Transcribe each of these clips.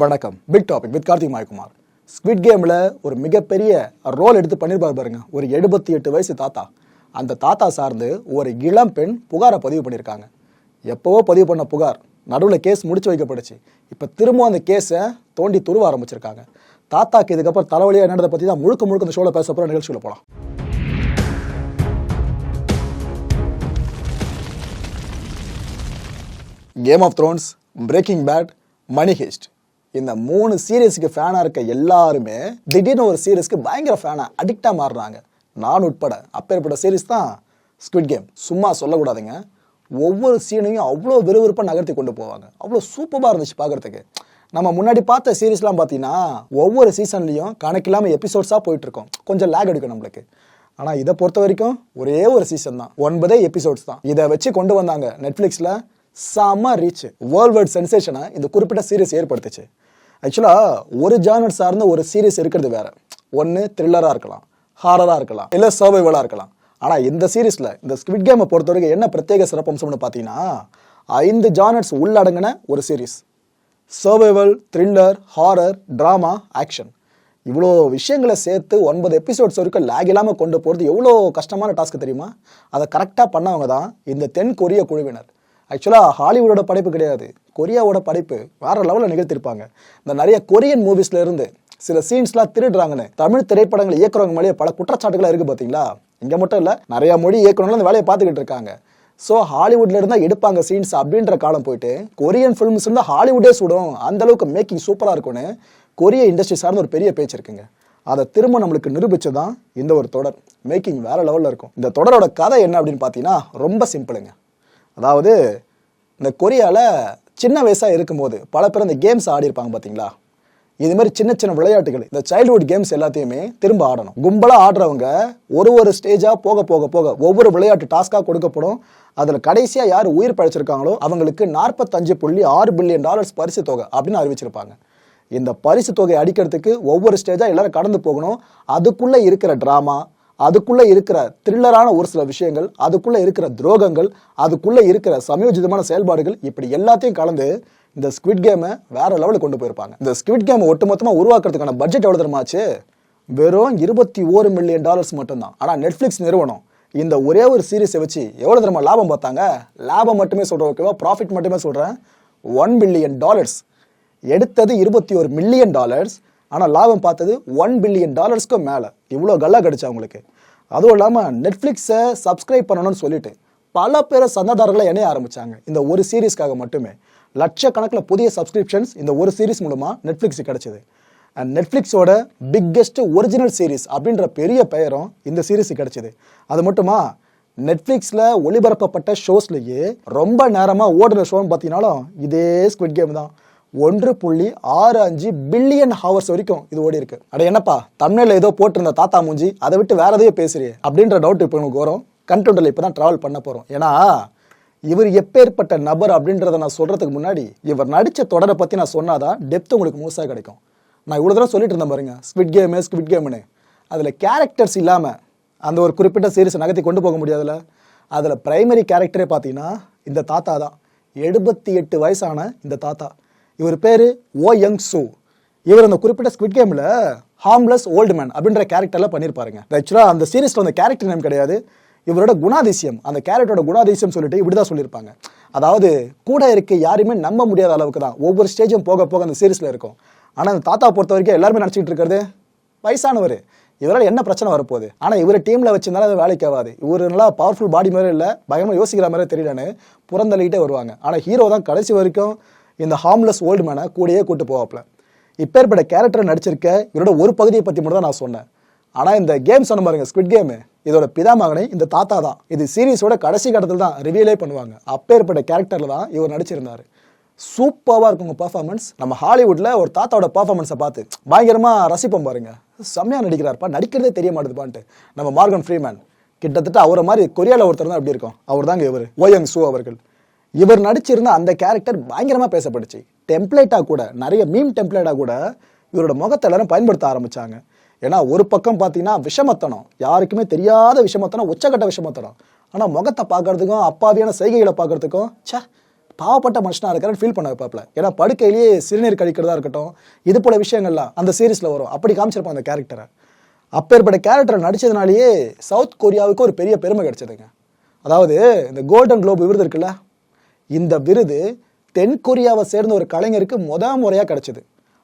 வணக்கம். Big topic with Karthik Mayakumar. Squid கேமில் ஒரு மிகப்பெரிய ரோல் எடுத்து பண்ணியிருப்பார் பாருங்க. ஒரு 78 வயசு தாத்தா. அந்த தாத்தா சார்ந்து ஒரு இளம் பெண் புகாரை பதிவு பண்ணியிருக்காங்க. எப்போவோ பதிவு பண்ண புகார் நடுவில் கேஸ் முடிச்சு வைக்கப்படுச்சு. இப்போ திரும்ப அந்த கேஸை தோண்டி துருவ ஆரம்பிச்சிருக்காங்க. தாத்தாக்கு இதுக்கப்புறம் தலைவலியாக என்னதை பற்றி தான் முழுக்க இந்த ஷோவில் பேச போகிற நிகழ்ச்சியில் போகலாம். Game of thrones, breaking bad, money heist, இந்த 3 சீரீஸுக்கு ஃபேனாக இருக்க எல்லாருமே திடீர்னு ஒரு சீரீஸ்க்கு பயங்கர ஃபேனாக அடிக்டாக மாறுறாங்க. நான் உட்பட. அப்பேற்பட்ட சீரீஸ் தான் ஸ்குவிட் கேம். சும்மா சொல்லக்கூடாதுங்க. ஒவ்வொரு சீனையும் அவ்வளோ விறுவிறுப்பாக நகர்த்தி கொண்டு போவாங்க. அவ்வளோ சூப்பராக இருந்துச்சு பார்க்குறதுக்கு. நம்ம முன்னாடி பார்த்த சீரீஸ்லாம் பார்த்தீங்கன்னா ஒவ்வொரு சீசன்லேயும் கணக்கில்லாமல் எபிசோட்ஸாக போயிட்டுருக்கோம். கொஞ்சம் லேக் எடுக்கும் நம்மளுக்கு. ஆனால் இதை பொறுத்த வரைக்கும் ஒரே ஒரு சீசன் தான், 9 எபிசோட்ஸ் தான். இதை வச்சு கொண்டு வந்தாங்க நெட்ஃப்ளிக்ஸில். செம்ம ரீச், வேர்ல்ட் வைட் சென்சேஷனை இந்த குறிப்பிட்ட சீரீஸ் ஏற்படுத்துச்சு. ஆக்சுவலாக ஒரு ஜானர் சார்ந்த ஒரு சீரீஸ் இருக்கிறது வேற. ஒன்று த்ரில்லராக இருக்கலாம், ஹாரராக இருக்கலாம், இல்லை சர்வைவலாக இருக்கலாம். ஆனால் இந்த சீரீஸில் இந்த ஸ்குவிட் கேமை பொறுத்த வரைக்கும் என்ன பிரத்யேக சிறப்பம்சம்னு பார்த்தீங்கன்னா 5 ஜானர்ஸ் உள்ளடங்கின ஒரு series. Survival, thriller, horror, drama, action, இவ்வளோ விஷயங்களை சேர்த்து 9 எபிசோட்ஸ் வரைக்கும் லேக் இல்லாமல் கொண்டு போகிறது எவ்வளோ கஷ்டமான டாஸ்க்கு தெரியுமா? அதை கரெக்டாக பண்ணவங்க தான் இந்த தென் கொரிய குழுவினர். ஆக்சுவலாக ஹாலிவுட்டோட படைப்பு கிடையாது, கொரியாவோட படைப்பு வேற லெவலில் நிகழ்த்திருப்பாங்க. இந்த நிறைய கொரியன் மூவிஸ்ல இருந்து சில சீன்ஸ்லாம் திருடுறாங்கன்னு தமிழ் திரைப்படங்கள் இயக்குறவங்க மேலேயே பல குற்றச்சாட்டுகளாக இருக்குது பார்த்தீங்களா? இங்கே மட்டும் இல்லை, நிறைய மொழி இயக்குறவங்களும் இந்த வேலையை பார்த்துக்கிட்டு இருக்காங்க. ஸோ ஹாலிவுட்ல இருந்தால் எடுப்பாங்க சீன்ஸ் அப்படின்ற காலம் போயிட்டு கொரியன் ஃபிலிம்ஸ் இருந்தால் ஹாலிவுட்டே சுடும், அந்த அளவுக்கு மேக்கிங் சூப்பராக இருக்கும்னு கொரிய இண்டஸ்ட்ரி சார்ந்த ஒரு பெரிய பேச்சு இருக்குங்க. அதை திரும்ப நம்மளுக்கு நிரூபிச்சதான் இந்த ஒரு தொடர். மேக்கிங் வேற லெவலில் இருக்கும். இந்த தொடரோட கதை என்ன அப்படின்னு பார்த்தீங்கன்னா ரொம்ப சிம்பிளுங்க. அதாவது இந்த கொரியாவில் சின்ன வயசாக இருக்கும்போது பல பேர் இந்த கேம்ஸ் ஆடி இருப்பாங்க பார்த்தீங்களா? இது மாதிரி சின்ன சின்ன விளையாட்டுகள், இந்த சைல்டுஹுட் கேம்ஸ் எல்லாத்தையுமே திரும்ப ஆடணும். கும்பலாக ஆடுறவங்க ஒரு ஸ்டேஜாக போக ஒவ்வொரு விளையாட்டு டாஸ்காக கொடுக்கப்படும். அதில் கடைசியாக யார் உயிர் பழைச்சிருக்காங்களோ அவங்களுக்கு $45.6 பில்லியன் பரிசு தொகை அப்படின்னு அறிவிச்சிருப்பாங்க. இந்த பரிசு தொகை அடிக்கிறதுக்கு ஒவ்வொரு ஸ்டேஜாக எல்லாரும் கடந்து போகணும். அதுக்குள்ளே இருக்கிற ட்ராமா, அதுக்குள்ளே இருக்கிற த்ரில்லரான ஒரு சில விஷயங்கள், அதுக்குள்ளே இருக்கிற துரோகங்கள், அதுக்குள்ளே இருக்கிற சமயோஜிதமான செயல்பாடுகள், இப்படி எல்லாத்தையும் கலந்து இந்த ஸ்குவிட் கேமை வேற லெவலுக்கு கொண்டு போயிருப்பாங்க. இந்த ஸ்குவிட் கேமை ஒட்டுமொத்தமாக உருவாக்குறதுக்கான பட்ஜெட் எவ்வளோ தெரியுமாச்சு? வெறும் $21 மில்லியன் மட்டும்தான். ஆனால் நெட்ஃப்ளிக்ஸ் நிறுவனம் இந்த ஒரே ஒரு சீரீஸை வச்சு எவ்வளோ தெரியுமா லாபம் பார்த்தாங்க? லாபம் மட்டுமே சொல்கிறேன், ஓகேவா? ப்ராஃபிட் மட்டுமே சொல்கிறேன். $1 பில்லியன். எடுத்தது $21 மில்லியன், ஆனால் லாபம் பார்த்தது $1 பில்லியன் மேலே. இவ்வளோ கல்லா கிடைச்சா அவங்களுக்கு. அதுவும் இல்லாமல் நெட்ஃப்ளிக்ஸை சப்ஸ்கிரைப் பண்ணணும்னு சொல்லிட்டு பல பேரை சந்தாதாரர்களை இணைய ஆரம்பித்தாங்க இந்த ஒரு சீரீஸ்க்காக மட்டுமே. லட்சக்கணக்கில் புதிய சப்ஸ்கிரிப்ஷன்ஸ் இந்த ஒரு சீரீஸ் மூலமாக நெட்ஃப்ளிக்ஸுக்கு கிடைச்சிது. அண்ட் நெட்ஃப்ளிக்ஸோட பிக்கெஸ்ட் ஒரிஜினல் சீரீஸ் அப்படின்ற பெரிய பெயரும் இந்த சீரீஸுக்கு கிடைச்சிது. அது மட்டுமா, நெட்ஃப்ளிக்ஸில் ஒளிபரப்பப்பட்ட ஷோஸ்லேயே ரொம்ப நேரமாக ஓடுற ஷோன்னு பார்த்தீங்கன்னாலும் இதே ஸ்குவிட் கேம் தான். 1.65 பில்லியன் ஹவர்ஸ் வரைக்கும் இது ஓடி இருக்கு. அட என்னப்பா தமிழ்ல ஏதோ போட்டிருந்த தாத்தா மூஞ்சி, அதை விட்டு வேற எதையோ பேசுறியே அப்படின்ற டவுட் இப்போ எனக்கு வரும். கண்டென்ட்ல இப்போ தான் டிராவல் பண்ண போறோம். ஏன்னா இவர் எப்பேற்பட்ட நபர் அப்படின்றத நான் சொல்றதுக்கு முன்னாடி இவர் நடிச்ச தொடரை பத்தி நான் சொன்னாதான் டெப்த் உங்களுக்கு மூசா கிடைக்கும். நான் இவ்வளவு தடவை சொல்லிட்டு இருந்தேன் பாருங்க, ஸ்குவிட் கேம்னு. அதுல கேரக்டர்ஸ் இல்லாம அந்த ஒரு குறிப்பிட்ட சீரீஸ் நகர்த்தி கொண்டு போக முடியாதுல்ல. அதுல பிரைமரி கேரக்டரே பார்த்தீங்கன்னா இந்த தாத்தா தான். 78 வயசான இந்த தாத்தா. இவர் பேரு ஓ யங் சூ. இவர் அந்த குறிப்பிட்ட ஸ்குவிட் கேமில் ஹார்ம்லெஸ் ஓல்டு மேன் அப்படின்ற கேரக்டர்லாம் பண்ணியிருப்பாருங்க. ஆக்சுவலாக அந்த சீரீஸில் அந்த கேரக்டர் நேம் கிடையாது, இவரோட குணாதிசயம், அந்த கேரக்டரோட குணாதிசயம் சொல்லிட்டு இப்படி தான் சொல்லியிருப்பாங்க. அதாவது கூட இருக்க யாருமே நம்ப முடியாத அளவுக்கு தான் ஒவ்வொரு ஸ்டேஜும் போக அந்த சீரீஸில் இருக்கும். ஆனால் அந்த தாத்தா பொறுத்த வரைக்கும் எல்லாருமே நினச்சிக்கிட்டு இருக்கிறது வயசானவர், இவரால் என்ன பிரச்சனை வரப்போகுது. ஆனால் இவர் டீமில் வச்சிருந்தாலும் அது வேலைக்கு ஆகாது. இவர் நல்லா பவர்ஃபுல் பாடி மாதிரி இல்லை, பயங்கரமாக யோசிக்கிற மாதிரி தெரியலன்னு புறந்தள்ளிக்கிட்டே வருவாங்க. ஆனால் ஹீரோ தான் கடைசி வரைக்கும் இந்த ஹார்ம்லெஸ் ஓல்டு மேனை கூடயே கூட்டு போவாப்ல. இப்பேற்பட்ட கேரக்டர் நடிச்சிருக்க இவரோட ஒரு பகுதியை பற்றி மட்டும் தான் நான் சொன்னேன். ஆனால் இந்த கேம் சொன்ன பாருங்க, ஸ்குவிட் கேமு, இதோட பிதாமகனை இந்த தாத்தா தான். இது சீரீஸோட கடைசி கட்டத்தில் தான் ரிவீலே பண்ணுவாங்க. அப்பேற்பட்ட கேரக்டரில் தான் இவர் நடிச்சிருந்தாரு. சூப்பராக இருக்குங்க பர்ஃபார்மன்ஸ். நம்ம ஹாலிவுட்டில் ஒரு தாத்தாவோட பர்ஃபார்மன்ஸை பார்த்து பயங்கரமாக ரசிப்போம் பாருங்க. செம்மையாக நடிக்கிறார்ப்பா, நடிக்கிறதே தெரிய மாட்டேதுப்பான்ட்டு. நம்ம மார்கன் ஃப்ரீமேன் கிட்டத்தட்ட அவரை மாதிரி கொரியாவில் ஒருத்தர் தான் அப்படி இருக்கும். அவர் தாங்க இவர், ஓ யங் சூ அவர்கள். இவர் நடிச்சிருந்த அந்த கேரக்டர் பயங்கரமாக பேசப்படுச்சு. டெம்ப்ளேட்டாக கூட, நிறைய மீம் டெம்ப்ளேட்டாக கூட இவரோட முகத்தை எல்லாரும் பயன்படுத்த ஆரம்பித்தாங்க. ஏன்னா ஒரு பக்கம் பார்த்தீங்கன்னா விஷமத்தனம், யாருக்குமே தெரியாத விஷமத்தனம், உச்சக்கட்ட விஷமத்தனம். ஆனால் முகத்தை பார்க்கறதுக்கும் அப்பாவியான செய்கைகளை பார்க்கறதுக்கும் பாவப்பட்ட மனுஷனாக இருக்காருன்னு ஃபீல் பண்ண வைப்பாப்ல. ஏன்னா படுக்கையிலேயே சிறுநீர் கழிக்கிறதா இருக்கட்டும், இது போல விஷயங்கள்லாம் அந்த சீரீஸில் வரும். அப்படி காமிச்சிருப்பான் அந்த கேரக்டரை. அப்பேற்பட்ட கேரக்டரை நடித்ததுனாலேயே சவுத் கொரியாவுக்கு ஒரு பெரிய பெருமை கிடைச்சதுங்க. அதாவது இந்த கோல்டன் குளோப் விருது இருக்குல்ல, இந்த விருது தென் கொரியாவை சேர்ந்த ஒரு கலைஞருக்கு முறையாக கிடைச்சது.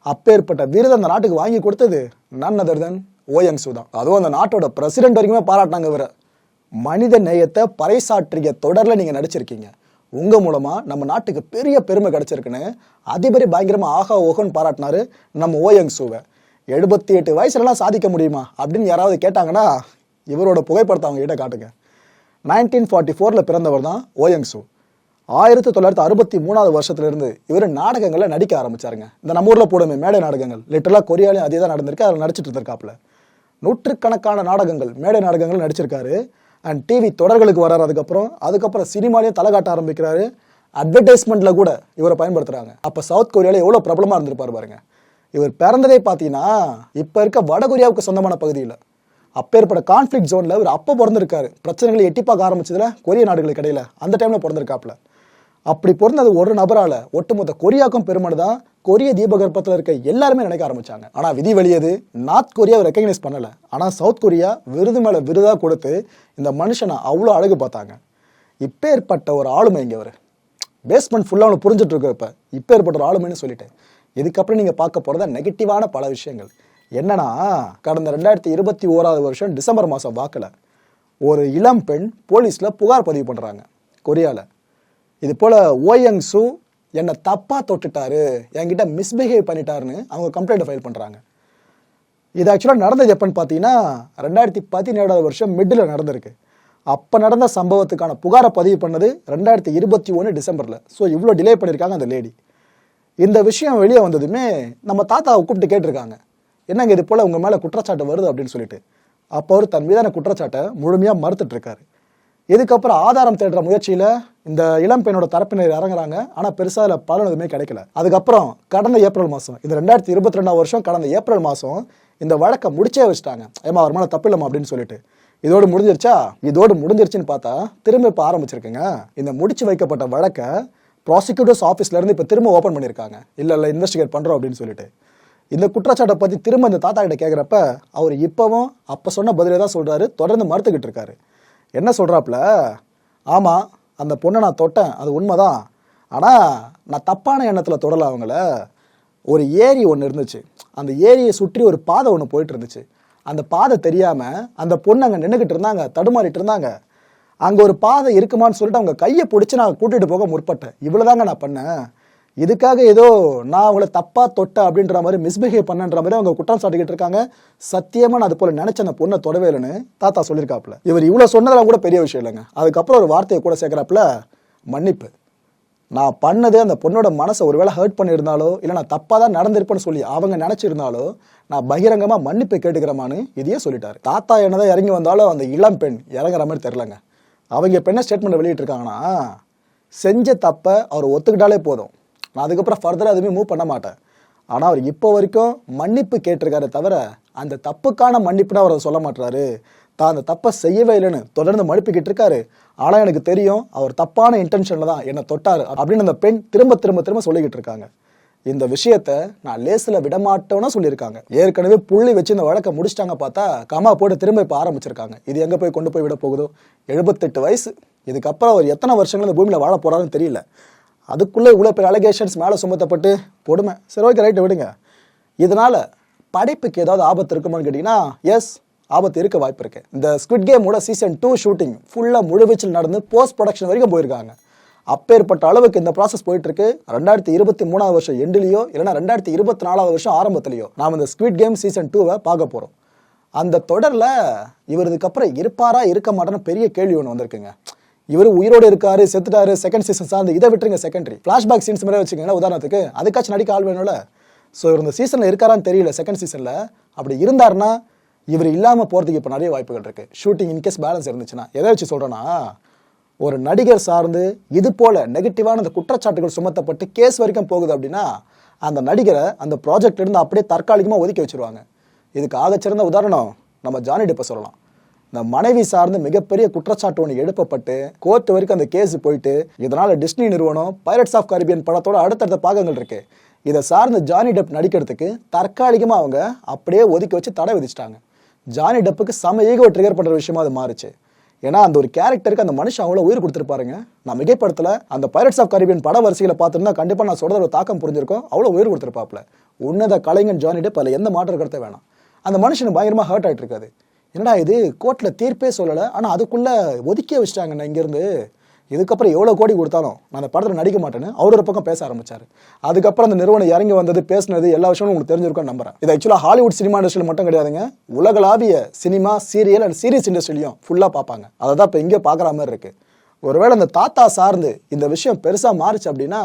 அப்பேற்பட்ட விருது அந்த நாட்டுக்கு வாங்கி கொடுத்தது நன் அதர் தென் ஓ யங் சூ தான். அதுவும் அந்த நாட்டோட பிரசிடென்ட் வரைக்குமே பாராட்டினாங்க. இவரை மனித நேயத்தை பறைசாற்றிய தொடரில் நீங்கள் நடிச்சிருக்கீங்க, உங்கள் மூலமாக நம்ம நாட்டுக்கு பெரிய பெருமை கிடைச்சிருக்குன்னு அதிபரி பயங்கரமாக ஆகா ஓகோன்னு பாராட்டினாரு நம்ம ஓ யங் சூவை. 78 வயசுலலாம் சாதிக்க முடியுமா அப்படின்னு யாராவது கேட்டாங்கன்னா இவரோட புகைப்படத்தை அவங்க கிட்ட காட்டுங்க. 1944 பிறந்தவர் தான் ஓ யங் சூ. 1963 வருஷத்துலேருந்து இவர் நாடகங்களில் நடிக்க ஆரம்பிச்சாருங்க. இந்த நம்ம ஊரில் போடுமே மேடை நாடகங்கள், லிட்டரலாக கொரியாலையும் அதே தான் நடந்திருக்கு. அதில் நடிச்சிட்டு இருந்திருக்காப்புல. நூற்றுக்கணக்கான நாடகங்கள், மேடை நாடகங்கள் நடிச்சிருக்காரு. அண்ட் டிவி தொடர்களுக்கு வர்றாரு. அதுக்கப்புறம் சினிமாலையும் தலை காட்ட ஆரம்பிக்கிறாரு. அட்வர்டைஸ்மெண்ட்டில் கூட இவரை பயன்படுத்துகிறாங்க. அப்போ சவுத் கொரியாவில் எவ்வளோ பிரபலமாக இருந்திருப்பார் பாருங்க. இவர் பிறந்ததே பார்த்தீங்கன்னா இப்போ இருக்க வடகொரியாவுக்கு சொந்தமான பகுதியில். அப்பேற்பட்ட கான்ஃப்ளிக்ட் ஜோனில் இவர் அப்போ பிறந்திருக்காரு. பிரச்சனைகளை எட்டி பார்க்க ஆரம்பிச்சதுல கொரிய நாடுகளுக்கு இடையில அந்த டைமில் பிறந்திருக்காப்புல. அப்படி பிறந்தது ஒரு நபரால் ஒட்டுமொத்த கொரியாவுக்கும் பெருமானு தான் கொரிய தீபகற்பத்தில் இருக்க எல்லாருமே நினைக்க ஆரம்பிச்சாங்க. ஆனால் விதி வெளியது, நார்த் கொரியாவை ரெக்கக்னைஸ் பண்ணலை. ஆனால் சவுத் கொரியா விருது மேலே விருதாக கொடுத்து இந்த மனுஷனை அவ்வளோ அழகு பார்த்தாங்க. இப்பேற்பட்ட ஒரு ஆளுமை இங்கே அவர் பேஸ்மெண்ட் ஃபுல்லாக அவனை புரிஞ்சுட்டு இருக்க. இப்போ ஏற்பட்ட ஒரு ஆளுமைன்னு சொல்லிட்டு இதுக்கப்புறம் நீங்கள் பார்க்க போகிறத நெகட்டிவான பல விஷயங்கள் என்னன்னா, கடந்த 2021 வருஷம் டிசம்பர் மாதம் வாக்கில் ஒரு இளம் பெண் போலீஸில் புகார் பதிவு பண்ணுறாங்க கொரியாவில். இது போல் ஓ யங் சூ என்னை தப்பாக தொட்டுட்டாரு, என்கிட்ட மிஸ்பிஹேவ் பண்ணிட்டாருன்னு அவங்க கம்ப்ளைண்ட் ஃபைல் பண்ணுறாங்க. இது ஆக்சுவலாக நடந்தது எப்போன்னு பார்த்தீங்கன்னா 2017 வருஷம் மிட்டில் நடந்திருக்கு. அப்போ நடந்த சம்பவத்துக்கான புகாரை பதிவு பண்ணது 2021 டிசம்பரில். ஸோ இவ்வளோ டிலே பண்ணியிருக்காங்க அந்த லேடி. இந்த விஷயம் வெளியே வந்ததுமே நம்ம தாத்தாவை கூப்பிட்டு கேட்டிருக்காங்க, என்னங்க இது போல் உங்கள் மேலே குற்றச்சாட்டு வருது அப்படின்னு சொல்லிட்டு. அப்போ அவர் தன் மீதான குற்றச்சாட்டை முழுமையாக மறுத்துட்டு இருக்காரு. இதுக்கப்புறம் ஆதாரம் தேடுற முயற்சியில் இந்த இளம் பெண்ணோட தரப்பினர் இறங்குறாங்க. ஆனால் பெருசாக அதில் பலன் எதுவுமே கிடைக்கல. அதுக்கப்புறம் கடந்த ஏப்ரல் மாதம், இது 2022 வருஷம் கடந்த ஏப்ரல் மாதம் இந்த வழக்கை முடிச்சே வச்சுட்டாங்க. ஏமா அவர் மேலே தப்பு இல்லைம்மா அப்படின்னு சொல்லிட்டு. இதோடு முடிஞ்சிருச்சா? இதோடு முடிஞ்சிருச்சுன்னு பார்த்தா திரும்ப இப்போ ஆரம்பிச்சிருக்குங்க. இந்த முடிச்சு வைக்கப்பட்ட வழக்கை ப்ராசிக்யூட்டர்ஸ் ஆஃபீஸ்லேருந்து இப்போ திரும்ப ஓப்பன் பண்ணியிருக்காங்க. இல்லை இன்வெஸ்டிகேட் பண்ணுறோம் அப்படின்னு சொல்லிட்டு. இந்த குற்றச்சாட்டை பற்றி திரும்ப இந்த தாத்தா கிட்ட கேட்குறப்ப அவர் இப்போவும் அப்போ சொன்ன பதிலே தான் சொல்கிறாரு. தொடர்ந்து மறுத்துக்கிட்டு இருக்காரு. என்ன சொல்கிறாப்புல, ஆமாம் அந்த பொண்ணை நான் தொட்டேன், அது உண்மைதான். ஆனால் நான் தப்பான எண்ணத்தில் தொடலை அவங்கள. ஒரு ஏரி ஒன்று இருந்துச்சு, அந்த ஏரியை சுற்றி ஒரு பாதை ஒன்று போயிட்டு இருந்துச்சு. அந்த பாதை தெரியாமல் அந்த பொண்ணு அங்கே நின்றுக்கிட்டு இருந்தாங்க, தடுமாறிட்டு இருந்தாங்க. அங்கே ஒரு பாதை இருக்குமான்னு சொல்லிட்டு அவங்க கையை பிடிச்சி நான் கூட்டிகிட்டு போக முற்பட்டேன். இவ்வளோதாங்க நான் பண்ணேன். இதுக்காக ஏதோ நான் அவங்கள தப்பாக தொட்டேன் அப்படின்ற மாதிரி மிஸ்பிஹேவ் பண்ணன்ற மாதிரி அவங்க குற்றம் சாட்டிக்கிட்டு இருக்காங்க. சத்தியமாக நான் அது போல் நினச்ச அந்த பொண்ணை தொடவே இல்லைன்னு தாத்தா சொல்லியிருக்காப்புல. இவர் இவ்வளோ சொன்னதெல்லாம் கூட பெரிய விஷயம் இல்லைங்க. அதுக்கப்புறம் ஒரு வார்த்தையை கூட சேர்க்குறாப்புல, மன்னிப்பு. நான் பண்ணது அந்த பொண்ணோட மனசை ஒருவேளை ஹர்ட் பண்ணியிருந்தாலோ இல்லை நான் தப்பாக தான் நடந்திருப்பேன்னு சொல்லி அவங்க நினச்சிருந்தாலோ நான் பகிரங்கமாக மன்னிப்பு கேட்டுக்கிறமான்னு இதையே சொல்லிட்டாரு. தாத்தா என்னதான் இறங்கி வந்தாலும் அந்த இளம் பெண் இறங்குற மாதிரி தெரிலங்க. அவங்க இப்போ என்ன ஸ்டேட்மெண்ட் வெளியிட்டிருக்காங்கன்னா, செஞ்ச தப்பை அவர் ஒத்துக்கிட்டாலே போதும், நான் அதுக்கப்புறம் ஃபர்தராக எதுவுமே மூவ் பண்ண மாட்டேன். ஆனால் அவர் இப்போ வரைக்கும் மன்னிப்பு கேட்டிருக்காரு தவிர அந்த தப்புக்கான மன்னிப்புன்னு அவர் சொல்ல மாட்டாரு. தான் அந்த தப்பை செய்யவே இல்லைன்னு தொடர்ந்து மழுப்பிக்கிட்டு இருக்காரு. ஆனால் எனக்கு தெரியும் அவர் தப்பான இன்டென்ஷனில் தான் என்னை தொட்டாரு அப்படின்னு அந்த பெண் திரும்ப திரும்ப திரும்ப சொல்லிக்கிட்டு இருக்காங்க. இந்த விஷயத்த நான் லேசில் விடமாட்டோன்னு சொல்லியிருக்காங்க. ஏற்கனவே புள்ளி வச்சு இந்த வழக்கை முடிச்சிட்டாங்க. பார்த்தா கமா போட்டு திரும்ப இப்போ ஆரம்பிச்சிருக்காங்க. இது எங்கே போய் கொண்டு போய் விட போகுதோ? 78 வயசு. இதுக்கப்புறம் அவர் எத்தனை வருஷங்கள் இந்த பூமியில் வாழ போகிறாருன்னு தெரியல. அதுக்குள்ளே இவ்வளோ பெரிய அலிகேஷன்ஸ் மேலே சுமத்தப்பட்டு கொடுமை. சரி, ஓகே, ரைட்டு, விடுங்க. இதனால் படைப்புக்கு ஏதாவது ஆபத்து இருக்குமான்னு கேட்டிங்கன்னா, எஸ், ஆபத்து இருக்க வாய்ப்பு இருக்கு. இந்த ஸ்குவிட் கேமோட சீசன் 2 ஷூட்டிங் ஃபுல்லாக முழுவீச்சில் நடந்து போஸ்ட் ப்ரொடக்ஷன் வரைக்கும் போயிருக்காங்க. அப்பேற்பட்ட அளவுக்கு இந்த ப்ராசஸ் போயிட்டு இருக்கு. 2023 வருஷம் எண்டுலையோ இல்லைனா 2024 வருஷம் ஆரம்பத்திலையோ நாம் இந்த ஸ்குவிட் கேம் சீசன் 2 பார்க்க போகிறோம். அந்த தொடரில் இவர் இதுக்கப்புறம் இருப்பாரா இருக்க மாட்டான்னு பெரிய கேள்வி ஒன்று வந்திருக்குங்க. இவர் உயிரோடு இருக்காரு, செத்துட்டாரு, செகண்ட் சீசன் சார்ந்து இதை விட்டுருங்க. செகண்டரி ஃப்ளாஷ்பேக் சீன்ஸ் மாதிரி வச்சுக்கோங்களேன் உதாரணத்துக்கு, அதுக்காச்சும் நடிக்க ஆள் வேணும்ல. ஸோ இவர் இந்த சீசனில் இருக்காரான்னு தெரியல. செகண்ட் சீசனில் அப்படி இருந்தாருன்னா இவர் இல்லாமல் போகிறதுக்கு இப்போ நிறைய வாய்ப்புகள் இருக்குது. ஷூட்டிங் இன்கேஸ் பேலன்ஸ் இருந்துச்சுன்னா. எதை வச்சு சொல்கிறேன்னா, ஒரு நடிகர் சார்ந்து இது போல் நெகட்டிவான அந்த குற்றச்சாட்டுகள் சுமத்தப்பட்டு கேஸ் வரைக்கும் போகுது அப்படின்னா அந்த நடிகரை அந்த ப்ராஜெக்ட்லேருந்து அப்படியே தற்காலிகமாக ஒதுக்கி வச்சுருவாங்க. இதுக்கு ஆகச்சிறந்த உதாரணம் நம்ம ஜானி டெப்பை சொல்லலாம். இந்த மனைவி சார்ந்து மிகப்பெரிய குற்றச்சாட்டு ஒன்று எழுப்பப்பட்டு கோர்ட் வரைக்கும் அந்த கேஸ் போயிட்டு இதனால டிஸ்னி நிறுவனம் பைரட்ஸ் ஆஃப் கரீபியன் படத்தோட அடுத்தடுத்த பாகங்கள் இருக்கு. இதை சார்ந்த ஜானி டெப் நடிக்கிறதுக்கு தற்காலிகமாக அவங்க அப்படியே ஒதுக்கி வச்சு தடை விதிச்சிட்டாங்க. ஜானி டெப்புக்கு செம ஈகோ ட்ரிகர் பண்ணுற விஷயமா அது மாறுச்சு. ஏன்னா அந்த ஒரு கேரக்டருக்கு அந்த மனுஷன் அவ்வளோ உயிர் கொடுத்துருப்பாருங்க. நான் மிகைப்படத்தில் அந்த பைரட்ஸ் ஆஃப் கரீபியன் பட வரிசையில் பார்த்துருந்தா கண்டிப்பாக நான் சொல்கிற ஒரு தாக்கம் புரிஞ்சிருக்கும். அவ்வளோ உயிர் கொடுத்துருப்பாப்ல. உன்னத கலைஞன் ஜானி டெப் அதில் எந்த மாற்ற கருத்தை வேணாம். அந்த மனுஷனுக்கு பயங்கரமாக ஹர்ட் ஆகிட்டு இருக்காது. என்னடா இது கோர்ட்டில் தீர்ப்பே சொல்லலை, ஆனால் அதுக்குள்ளே ஒதுக்கியே வச்சிட்டாங்கண்ணா இங்கேருந்து, இதுக்கப்புறம் எவ்வளோ கோடி கொடுத்தாலும் நான் அந்த படத்தில் நடிக்க மாட்டேன்னு அவரோட பக்கம் பேச ஆரம்பிச்சார். அதுக்கப்புறம் அந்த நிறுவனம் இறங்கி வந்தது, பேசினது, எல்லா விஷயமும் உங்களுக்கு தெரிஞ்சிருக்கும்னு நம்புறேன். இது ஆக்சுவலாக ஹாலிவுட் சினிமா இண்டஸ்ட்ரியில் மட்டும் கிடையாதுங்க, உலகளாவிய சினிமா, சீரியல் அண்ட் சீரிஸ் இண்டஸ்ட்ரியிலையும் ஃபுல்லாக பார்ப்பாங்க. அதை தான் இப்போ இங்கே பார்க்குற மாதிரி இருக்குது. ஒருவேளை அந்த தாத்தா சார்ந்து இந்த விஷயம் பெருசாக மாறுச்சு அப்படின்னா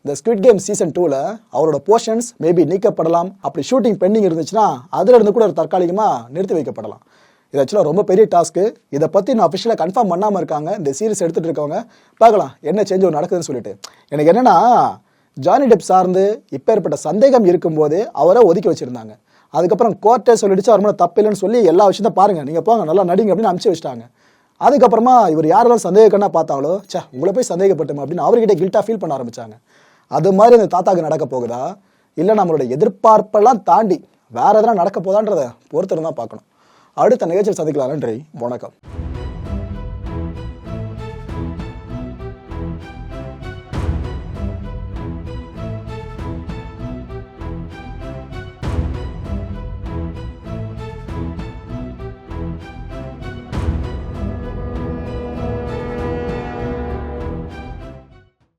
இந்த ஸ்குவிட் கேம் சீசன் 2ல் அவரோட போர்ஷன்ஸ் மேபி நீக்கப்படலாம். அப்படி ஷூட்டிங் பெண்டிங் இருந்துச்சுன்னா அதில் இருந்து கூட தற்காலிகமாக நிறுத்தி வைக்கப்படலாம். இது ஆக்சுவலாக ரொம்ப பெரிய டாஸ்க்கு. இதை பற்றி நான் அஃபிஷியலாக கன்ஃபார்ம் பண்ணாமல் இருக்காங்க இந்த சீரிஸ் எடுத்துகிட்டு இருக்கவங்க. பார்க்கலாம் என்ன சேஞ்ச் நடக்குதுன்னு சொல்லிட்டு. எனக்கு என்னென்னா ஜானி டெப் சார்ந்து இப்போ ஏற்பட்ட சந்தேகம் இருக்கும்போதே அவரை ஒதுக்கி வச்சுருந்தாங்க. அதுக்கப்புறம் கோர்ட்டே சொல்லிடுச்சு அவர் மேலே தப்பு இல்லைன்னு சொல்லி எல்லா விஷயத்தையும் பாருங்கள் நீங்கள் போங்க நல்லா நடிங்க அப்படின்னு அனுப்பிச்சு வச்சிட்டாங்க. அதுக்கப்புறமா இவர் யாரெல்லாம் சந்தேகக்கண்ணா பார்த்தாங்களோ உங்களை போய் சந்தேகப்பட்டோம் அப்படின்னு அவர்கிட்ட கில்ட்டாக ஃபீல் பண்ண ஆரம்பித்தாங்க. அது மாதிரி அந்த தாத்தாக்கு நடக்க போகுதா இல்லை நம்மளோட எதிர்பார்ப்பெல்லாம் தாண்டி வேறு எதனா நடக்க போதான்றதை பொறுத்திருந்தான் பார்க்கணும். அடுத்த நிகழ்ச்சியில் சந்திக்கலாம். நன்றி, வணக்கம்.